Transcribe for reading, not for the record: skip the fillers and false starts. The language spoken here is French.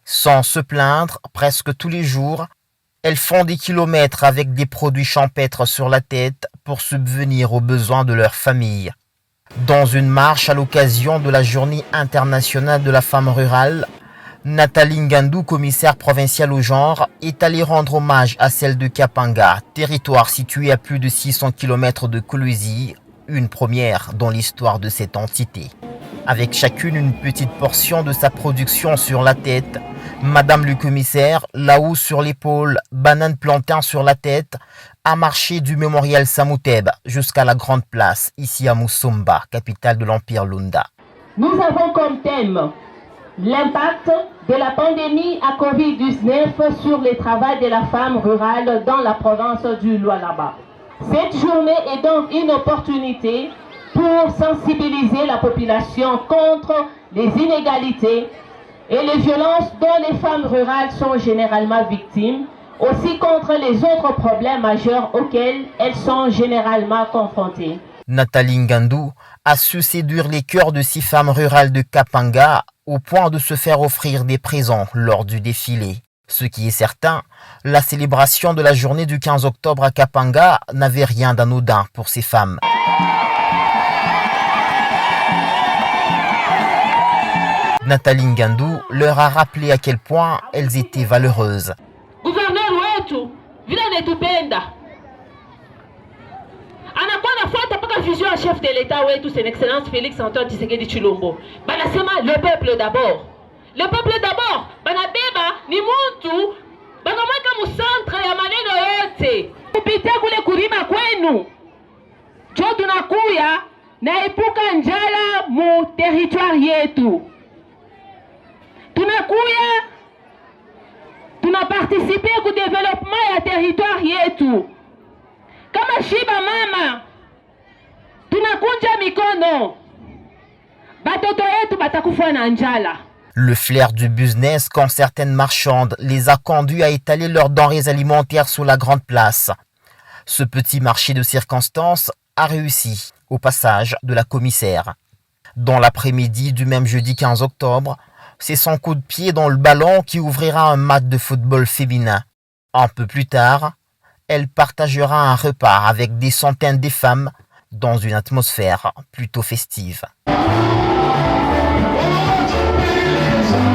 Sans se plaindre, presque tous les jours, elles font des kilomètres avec des produits champêtres sur la tête pour subvenir aux besoins de leur famille. Dans une marche à l'occasion de la Journée internationale de la femme rurale, Nathalie Ngandou, commissaire provinciale au genre, est allée rendre hommage à celle de Kapanga, territoire situé à plus de 600 km de Kolwezi, une première dans l'histoire de cette entité. Avec chacune une petite portion de sa production sur la tête, Madame le commissaire, là-haut sur l'épaule, banane plantain sur la tête, a marché du mémorial Samouteb jusqu'à la grande place, ici à Moussomba, capitale de l'Empire Lunda. Nous avons comme thème l'impact de la pandémie à Covid-19 sur le travail de la femme rurale dans la province du Lualaba. Cette journée est donc une opportunité pour sensibiliser la population contre les inégalités et les violences dont les femmes rurales sont généralement victimes, aussi contre les autres problèmes majeurs auxquels elles sont généralement confrontées. Nathalie Ngandou a su séduire les cœurs de 6 femmes rurales de Kapanga au point de se faire offrir des présents lors du défilé. Ce qui est certain, la célébration de la journée du 15 octobre à Kapanga n'avait rien d'anodin pour ces femmes. Nathalie Ngandou leur a rappelé à quel point elles étaient valeureuses. Gouverneur wetu vile anatupenda anakuwa nafuata mpaka vision ya chef de l'État wetu son excellence Félix Antoine Tshisekedi Tshilombo. Banasema le peuple d'abord. Le peuple d'abord. Banabeba ni muntu banamweka mu centre ya maneno yote. Kupitia kule kulima kwenu. Jo tunakuya na epuka njala mu territoire yetu. Tunakuya tunaparticipe ku development ya territoire yetu. Kama shiba mama tunakunja mikono batoto yetu batakufa na njala. Le flair du business quand certaines marchandes les a conduits à étaler leurs denrées alimentaires sous la grande place. Ce petit marché de circonstances a réussi au passage de la commissaire. Dans l'après-midi du même jeudi 15 octobre, c'est son coup de pied dans le ballon qui ouvrira un match de football féminin. Un peu plus tard, elle partagera un repas avec des centaines de femmes dans une atmosphère plutôt festive.